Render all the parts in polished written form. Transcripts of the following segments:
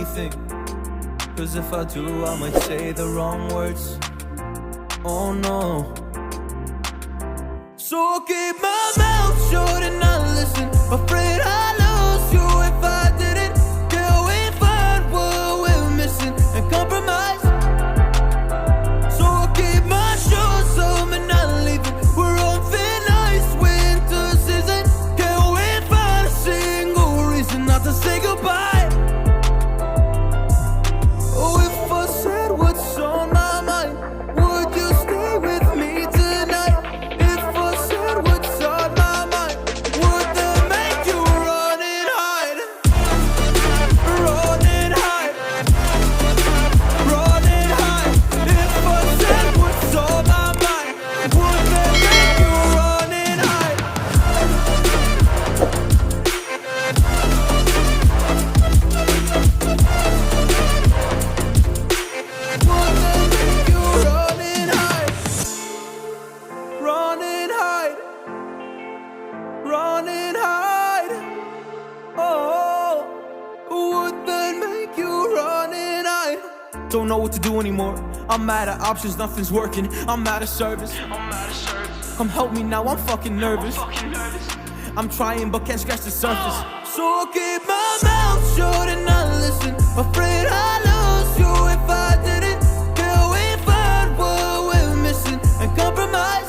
anything, cause if I do I might say the wrong words. Oh no. So I'll keep my mouth shut and not listen, afraid I lose you if I didn't. Till we find what we're missing and compromise. So I'll keep my shoes on and not leaving. We're on thin ice, winter season. Can't we find a single reason not to say goodbye? Oh, if I said what's on my mind, would you stay with me tonight? If I said what's on my mind, would that make you run and hide? Run and hide. Run and hide. If I said what's on my mind, would that make you run and hide? Would that make you run and hide? Run and hide. Run and hide. Oh, would that make you run and hide? Don't know what to do anymore. I'm out of options, nothing's working. I'm out of service. Come help me now, I'm fucking nervous. I'm trying but can't scratch the surface. So I'll keep my mouth shut and not listen, afraid I lose you if I didn't. Till we find what we're missing and compromise.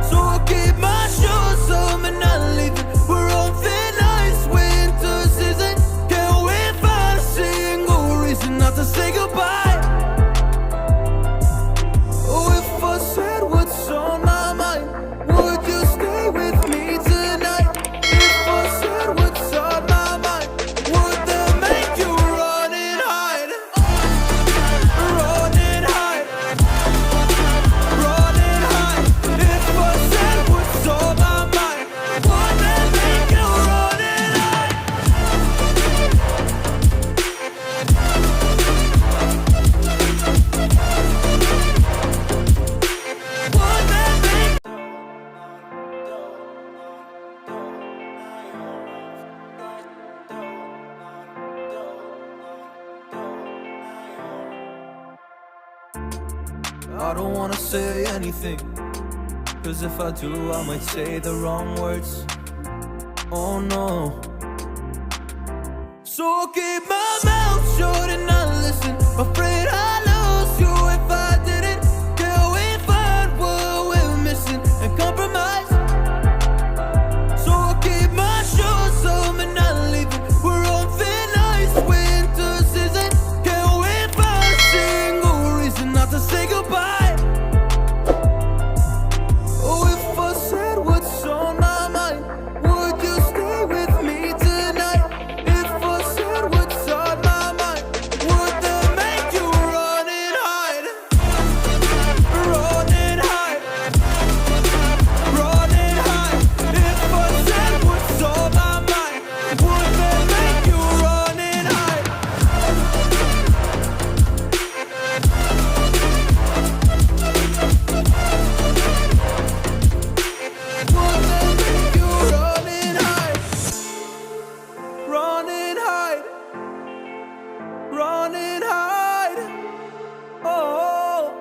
So I'll keep my shoes on and not leaving. We're on thin ice, winter season. Can't we find a single reason not to say goodbye? Oh, if I said what's on my mind, would you stay with me tonight? If I said what's on my mind, would that make you run and hide? Run and hide. Run and hide. If I said what's on my mind, would that make you run and hide? Would that make I don't wanna say anything, cause if I do I might say the wrong words. Oh no. So I'll keep my mouth shut and not listen, afraid I lose you if I didn't. Till we find what we're missing and compromise. So I'll keep my shoes on and not leaving. We're on thin ice, winter season. Can't we find a single reason not to say goodbye? Oh, if I said what's on my mind, would you stay with me tonight? If I said what's on my mind, would that make you run and hide? Run and hide. Run and hide. If I said what's on my mind, would that make you run and hide? Would that make you run and hide? Run and hide. Run and hide. Oh,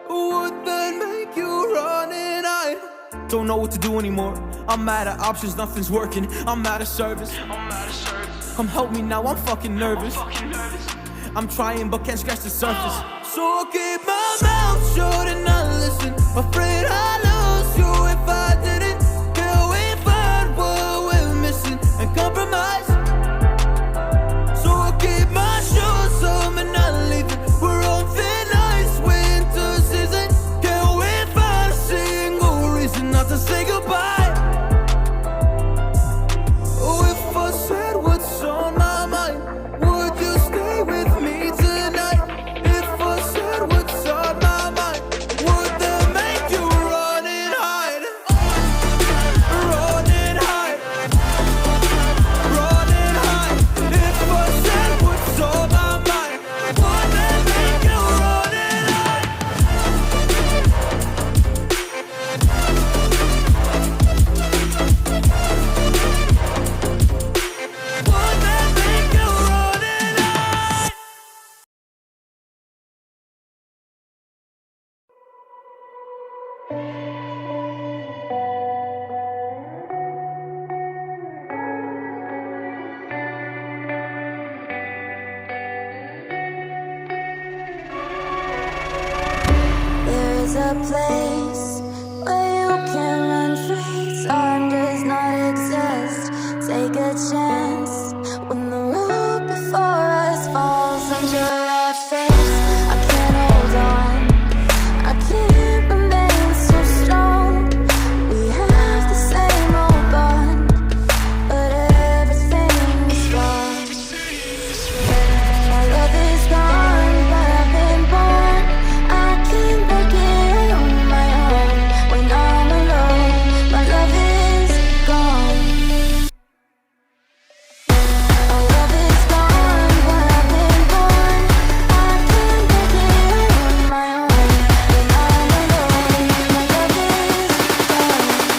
would that make you run and hide? Don't know what to do anymore. I'm out of options, nothing's working. I'm out of service. Come help me now, I'm fucking nervous. I'm trying but can't scratch the surface. So I'll keep my mouth shut and not listen, afraid I lose you if I didn't. Till we find what we're missing and compromise. So I'll keep my shoes on and not leaving. We're on thin ice, winter season. Can't we find a single reason not to say goodbye? Oh, if I said what's on my mind, would you stay with me tonight? If I said what's on my mind, would that make you run There's a place where you can run free. Time does not exist. Take a chance when the road before us falls under our face. I can't hold on, I can't remain so strong. We have the same old bond, but everything is wrong. My love is gone, but I've been born. I can't make it on my own. When I'm alone, my love is gone. My love is gone, but I've been born. I can't make it on my own. When I'm alone, my love is gone.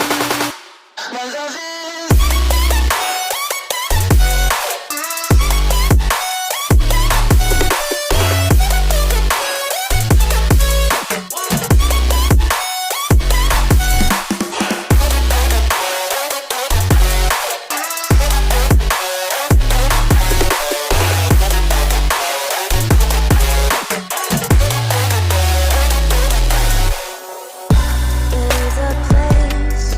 My love is There's a place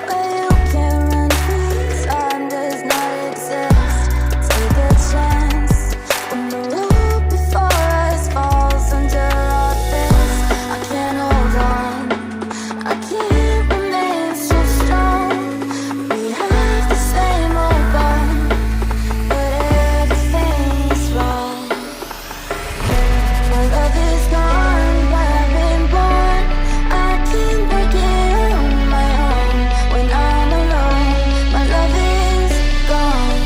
where you can run free. Time does not exist. Take a chance when the road before us falls under our face. I can't hold on, I can't remain so strong. We have the same old bond, but everything's wrong. My love is gone, but I've been born. I can't break it on my own. When I'm alone, my love is gone.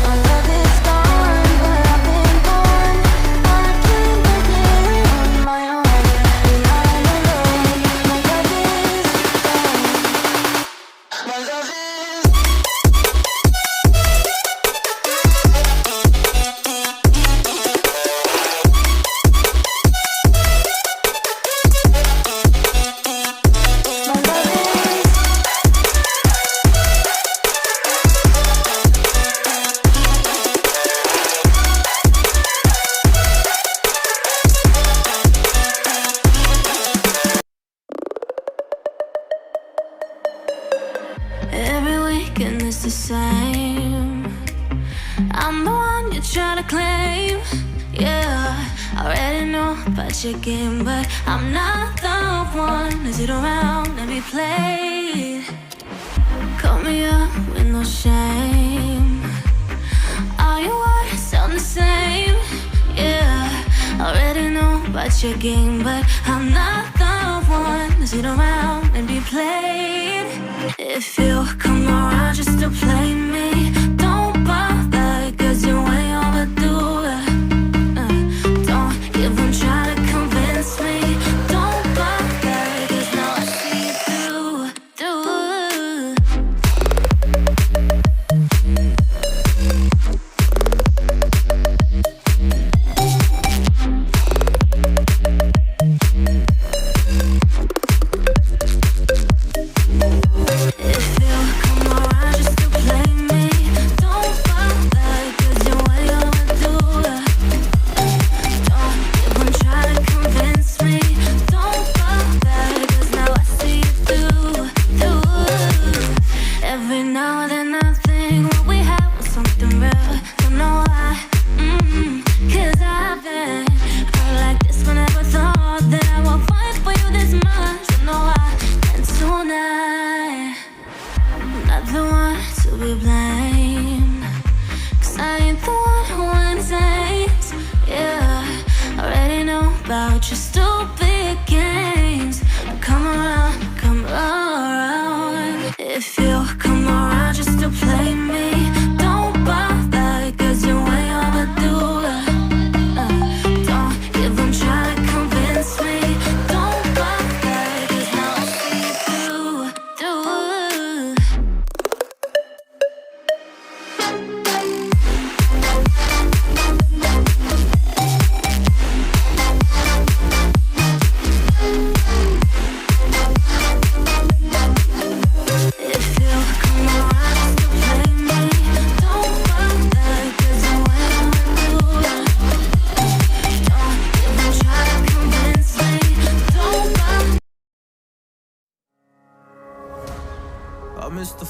My love is gone, but I've been born. I can't break it on my own. When I'm alone, my love is gone. My love is My love is every weekend is the same. I'm the one you're trying to claim. Yeah, I already know about your game, but I'm not the one to sit around and be played. Call me up with no shame. All your words sound the same. Yeah, I already know about your game, but I'm not the one to sit around and be played. If you come around just to play me, don't bother, 'cause you ain't overdue. Don't even try to convince me. Don't bother, 'cause now I see through. If you come around just to play me,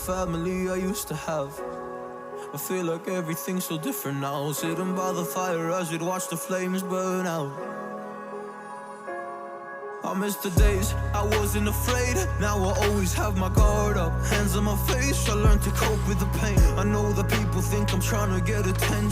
family I used to have. I feel like everything's so different now. Sitting by the fire as we'd watch the flames burn out. I miss the days I wasn't afraid. Now I always have my guard up. Hands on my face, I learned to cope with the pain. I know that people think I'm trying to get attention.